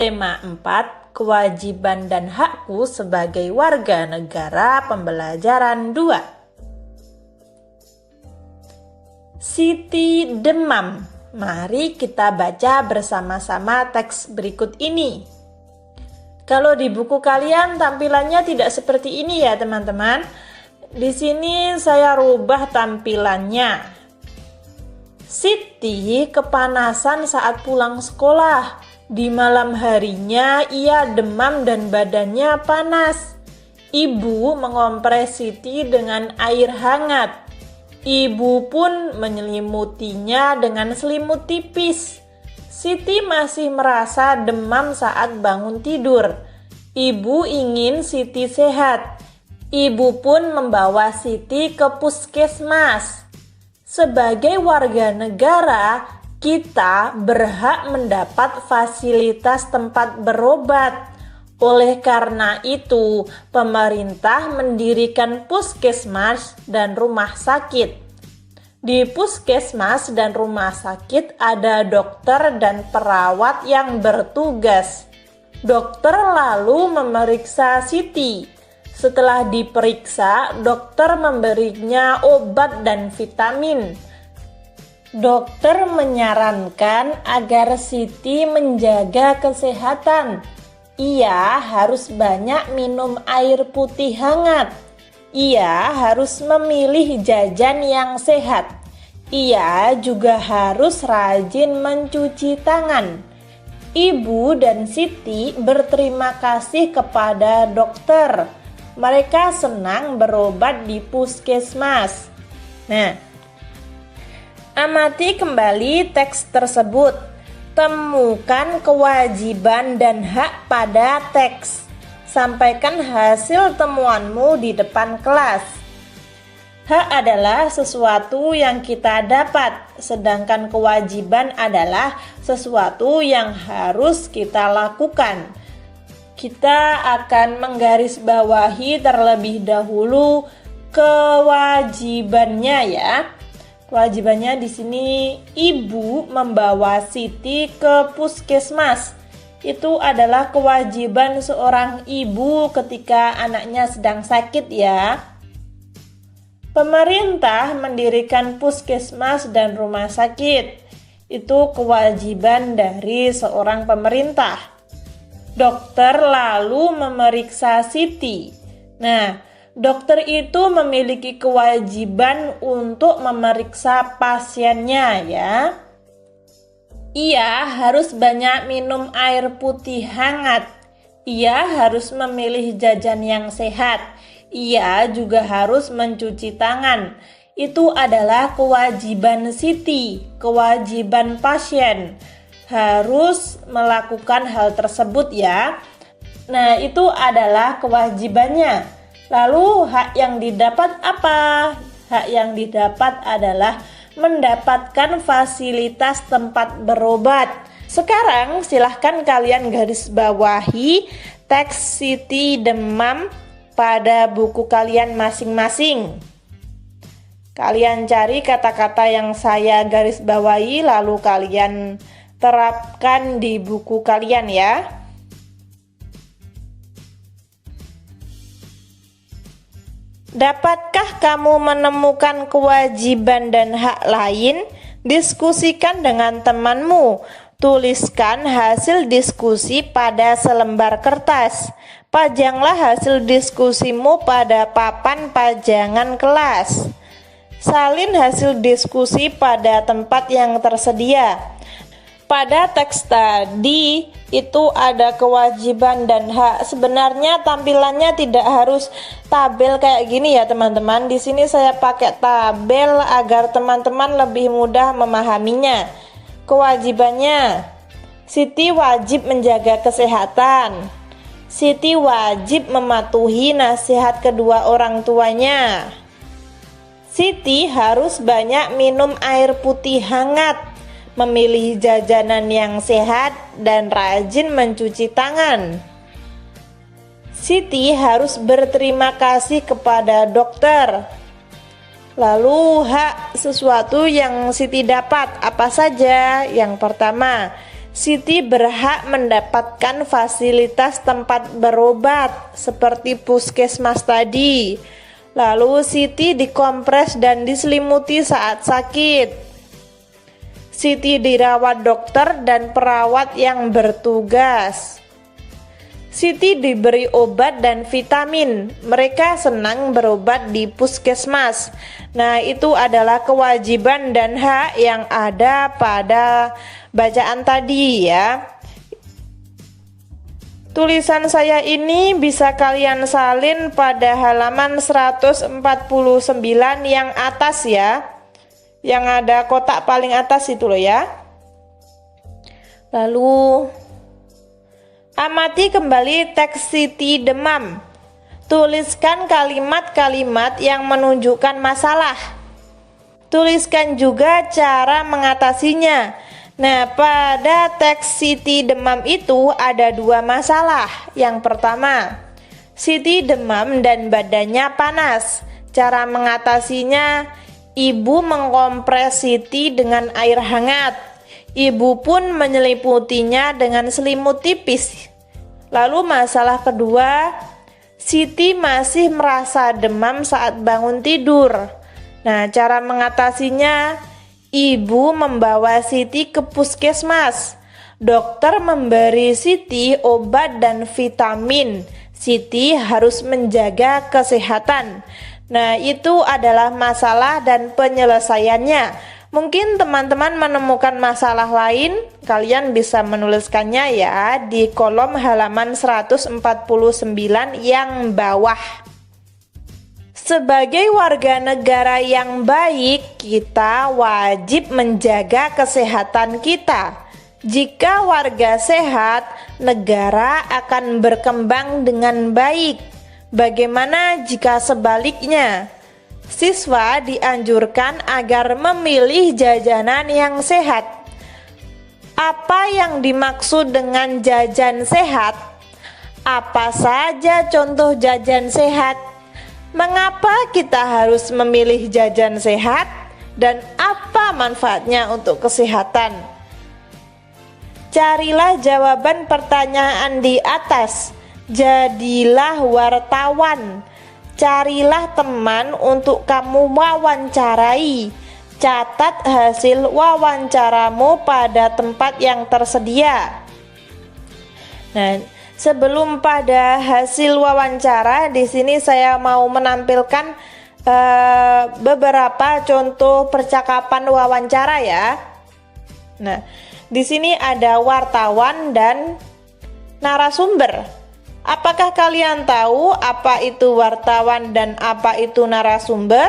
Tema 4, kewajiban dan hakku sebagai warga negara pembelajaran 2. Siti demam. Mari kita baca bersama-sama teks berikut ini. Kalau di buku kalian tampilannya tidak seperti ini ya teman-teman. Di sini saya rubah tampilannya. Siti kepanasan saat pulang sekolah. Di malam harinya ia demam dan badannya panas. Ibu mengompres Siti dengan air hangat. Ibu pun menyelimutinya dengan selimut tipis. Siti masih merasa demam saat bangun tidur. Ibu ingin Siti sehat. Ibu pun membawa Siti ke puskesmas. Sebagai warga negara, kita berhak mendapat fasilitas tempat berobat. Oleh karena itu, pemerintah mendirikan puskesmas dan rumah sakit. Di puskesmas dan rumah sakit ada dokter dan perawat yang bertugas. Dokter lalu memeriksa Siti. Setelah diperiksa, dokter memberinya obat dan vitamin. Dokter menyarankan agar Siti menjaga kesehatan. Ia harus banyak minum air putih hangat. Ia harus memilih jajan yang sehat. Ia juga harus rajin mencuci tangan. Ibu dan Siti berterima kasih kepada dokter. Mereka senang berobat di puskesmas. Amati kembali teks tersebut. Temukan kewajiban dan hak pada teks. Sampaikan hasil temuanmu di depan kelas. Hak adalah sesuatu yang kita dapat, sedangkan kewajiban adalah sesuatu yang harus kita lakukan. Kita akan menggarisbawahi terlebih dahulu kewajibannya ya. Kewajibannya di sini ibu membawa Siti ke puskesmas. Itu adalah kewajiban seorang ibu ketika anaknya sedang sakit ya. Pemerintah mendirikan puskesmas dan rumah sakit. Itu kewajiban dari seorang pemerintah. Dokter lalu memeriksa Siti. Dokter itu memiliki kewajiban untuk memeriksa pasiennya ya. Ia harus banyak minum air putih hangat. Ia harus memilih jajan yang sehat. Ia juga harus mencuci tangan. Itu adalah kewajiban Siti, kewajiban pasien. Harus melakukan hal tersebut ya. Itu adalah kewajibannya. Lalu hak yang didapat apa? Hak yang didapat adalah mendapatkan fasilitas tempat berobat. Sekarang silahkan kalian garis bawahi teks Siti demam pada buku kalian masing-masing. Kalian cari kata-kata yang saya garis bawahi lalu kalian terapkan di buku kalian ya. Dapatkah kamu menemukan kewajiban dan hak lain? Diskusikan dengan temanmu. Tuliskan hasil diskusi pada selembar kertas. Pajanglah hasil diskusimu pada papan pajangan kelas. Salin hasil diskusi pada tempat yang tersedia. Pada teks tadi itu ada kewajiban dan hak. Sebenarnya tampilannya tidak harus tabel kayak gini ya teman-teman. Di sini saya pakai tabel agar teman-teman lebih mudah memahaminya. Kewajibannya, Siti wajib menjaga kesehatan. Siti wajib mematuhi nasihat kedua orang tuanya. Siti harus banyak minum air putih hangat. Memilih jajanan yang sehat dan rajin mencuci tangan. Siti harus berterima kasih kepada dokter. Lalu hak sesuatu yang Siti dapat apa saja? Yang pertama, Siti berhak mendapatkan fasilitas tempat berobat seperti puskesmas tadi. Lalu Siti dikompres dan diselimuti saat sakit. Siti dirawat dokter dan perawat yang bertugas. Siti diberi obat dan vitamin. Mereka senang berobat di puskesmas. Nah, itu adalah kewajiban dan hak yang ada pada bacaan tadi ya. Tulisan saya ini bisa kalian salin pada halaman 149 yang atas ya. Yang ada kotak paling atas itu loh ya. Lalu amati kembali teks Siti demam. Tuliskan kalimat-kalimat yang menunjukkan masalah. Tuliskan juga cara mengatasinya. Nah, pada teks Siti demam itu ada 2 masalah. Yang pertama, Siti demam dan badannya panas. Cara mengatasinya, ibu mengkompres Siti dengan air hangat. Ibu pun menyelimutinya dengan selimut tipis. Lalu masalah kedua, Siti masih merasa demam saat bangun tidur. Nah, cara mengatasinya, ibu membawa Siti ke puskesmas. Dokter memberi Siti obat dan vitamin. Siti harus menjaga kesehatan. Nah, itu adalah masalah dan penyelesaiannya. Mungkin teman-teman menemukan masalah lain, kalian bisa menuliskannya ya di kolom halaman 149 yang bawah. Sebagai warga negara yang baik, kita wajib menjaga kesehatan kita. Jika warga sehat, negara akan berkembang dengan baik. Bagaimana jika sebaliknya? Siswa dianjurkan agar memilih jajanan yang sehat. Apa yang dimaksud dengan jajan sehat? Apa saja contoh jajan sehat? Mengapa kita harus memilih jajan sehat? Dan apa manfaatnya untuk kesehatan? Carilah jawaban pertanyaan di atas. Jadilah wartawan. Carilah teman untuk kamu wawancarai. Catat hasil wawancaramu pada tempat yang tersedia. Nah, sebelum pada hasil wawancara, di sini saya mau menampilkan beberapa contoh percakapan wawancara ya. Nah, di sini ada wartawan dan narasumber. Apakah kalian tahu apa itu wartawan dan apa itu narasumber?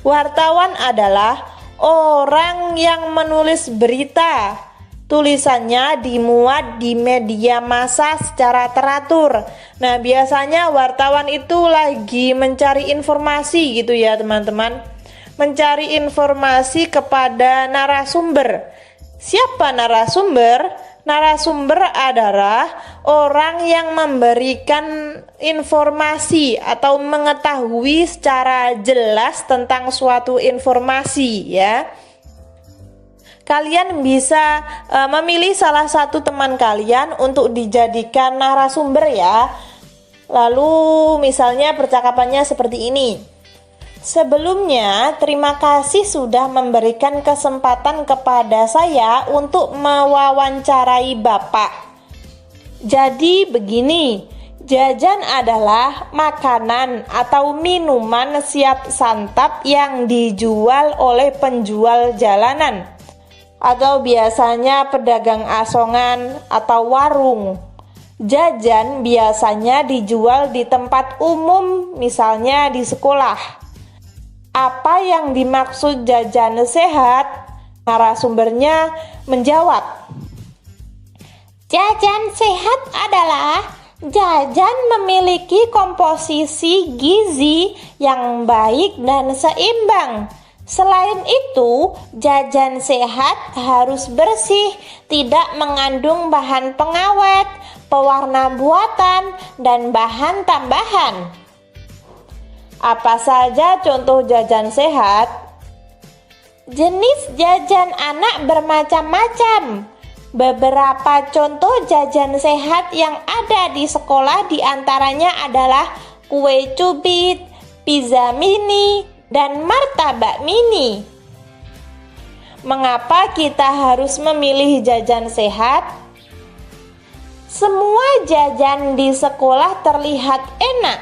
Wartawan adalah orang yang menulis berita. Tulisannya dimuat di media massa secara teratur. Nah, biasanya wartawan itu lagi mencari informasi gitu ya teman-teman. Mencari informasi kepada narasumber. Siapa narasumber? Narasumber adalah orang yang memberikan informasi atau mengetahui secara jelas tentang suatu informasi ya. Kalian bisa memilih salah satu teman kalian untuk dijadikan narasumber ya. Lalu misalnya percakapannya seperti ini. Sebelumnya, terima kasih sudah memberikan kesempatan kepada saya untuk mewawancarai Bapak. Jadi begini, jajan adalah makanan atau minuman siap santap yang dijual oleh penjual jalanan atau biasanya pedagang asongan atau warung. Jajan biasanya dijual di tempat umum, misalnya di sekolah. Apa yang dimaksud jajan sehat? Narasumbernya menjawab, jajan sehat adalah jajan memiliki komposisi gizi yang baik dan seimbang. Selain itu, jajan sehat harus bersih, tidak mengandung bahan pengawet, pewarna buatan, dan bahan tambahan. Apa saja contoh jajan sehat? Jenis jajan anak bermacam-macam. Beberapa contoh jajan sehat yang ada di sekolah diantaranya adalah kue cubit, pizza mini, dan martabak mini. Mengapa kita harus memilih jajan sehat? Semua jajan di sekolah terlihat enak.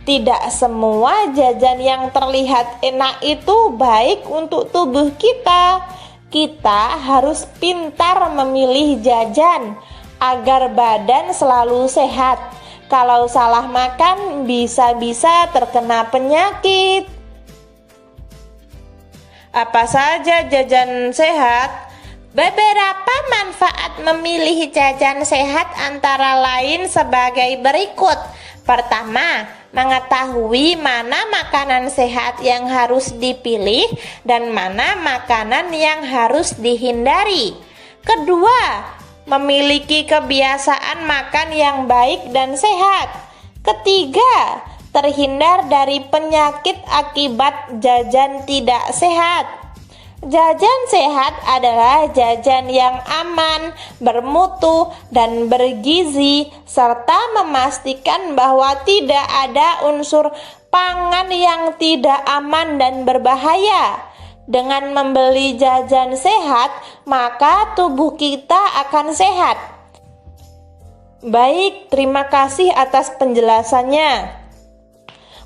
Tidak semua jajan yang terlihat enak itu baik untuk tubuh kita. Kita harus pintar memilih jajan agar badan selalu sehat. Kalau salah makan, bisa-bisa terkena penyakit. Apa saja jajan sehat? Beberapa manfaat memilih jajan sehat antara lain sebagai berikut. Pertama, mengetahui mana makanan sehat yang harus dipilih dan mana makanan yang harus dihindari. Kedua, memiliki kebiasaan makan yang baik dan sehat. Ketiga, terhindar dari penyakit akibat jajan tidak sehat. Jajan sehat adalah jajan yang aman, bermutu, dan bergizi, serta memastikan bahwa tidak ada unsur pangan yang tidak aman dan berbahaya. Dengan membeli jajan sehat, maka tubuh kita akan sehat. Baik, terima kasih atas penjelasannya.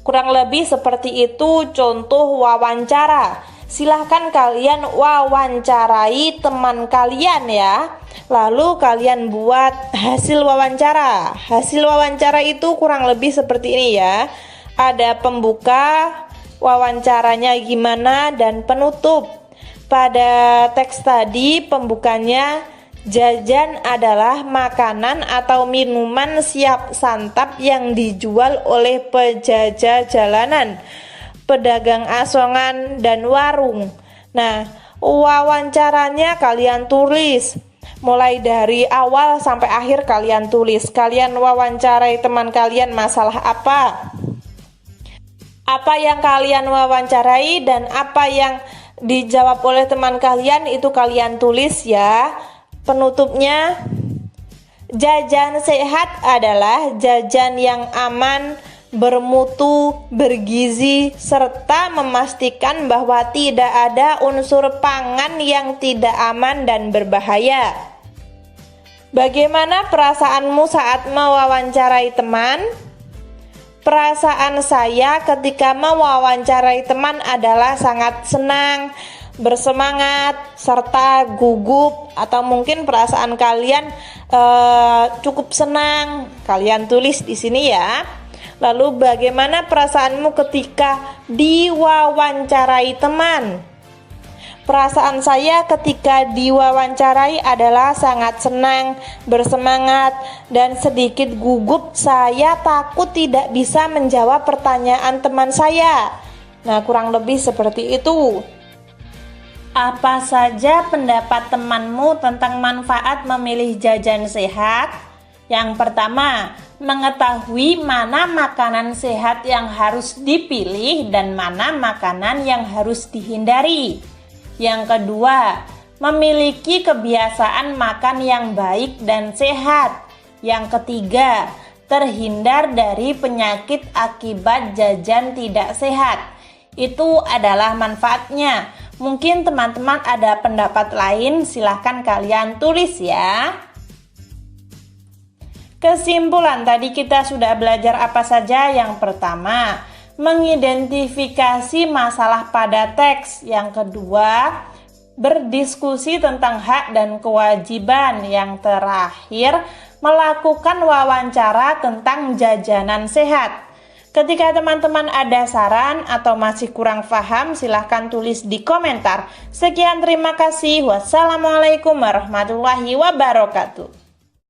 Kurang lebih seperti itu contoh wawancara. Silahkan kalian wawancarai teman kalian ya. Lalu kalian buat hasil wawancara. Hasil wawancara itu kurang lebih seperti ini ya. Ada pembuka, wawancaranya gimana, dan penutup. Pada teks tadi pembukanya, jajan adalah makanan atau minuman siap santap yang dijual oleh penjajah jalanan, pedagang asongan, dan warung. Nah, wawancaranya kalian tulis. Mulai dari awal sampai akhir kalian tulis. Kalian wawancarai teman kalian masalah apa? Apa yang kalian wawancarai dan apa yang dijawab oleh teman kalian itu kalian tulis ya. Penutupnya, jajan sehat adalah jajan yang aman, bermutu, bergizi, serta memastikan bahwa tidak ada unsur pangan yang tidak aman dan berbahaya. Bagaimana perasaanmu saat mewawancarai teman? Perasaan saya ketika mewawancarai teman adalah sangat senang, bersemangat, serta gugup, atau mungkin perasaan kalian cukup senang. Kalian tulis di sini ya. Lalu bagaimana perasaanmu ketika diwawancarai teman? Perasaan saya ketika diwawancarai adalah sangat senang, bersemangat, dan sedikit gugup. Saya takut tidak bisa menjawab pertanyaan teman saya. Nah, kurang lebih seperti itu. Apa saja pendapat temanmu tentang manfaat memilih jajan sehat? Yang pertama, mengetahui mana makanan sehat yang harus dipilih dan mana makanan yang harus dihindari. Yang kedua, memiliki kebiasaan makan yang baik dan sehat. Yang ketiga, terhindar dari penyakit akibat jajan tidak sehat. Itu adalah manfaatnya. Mungkin teman-teman ada pendapat lain, silahkan kalian tulis ya. Kesimpulan, tadi kita sudah belajar apa saja. Yang pertama, mengidentifikasi masalah pada teks. Yang kedua, berdiskusi tentang hak dan kewajiban. Yang terakhir, melakukan wawancara tentang jajanan sehat. Ketika teman-teman ada saran atau masih kurang paham, silahkan tulis di komentar. Sekian, terima kasih. Wassalamualaikum warahmatullahi wabarakatuh.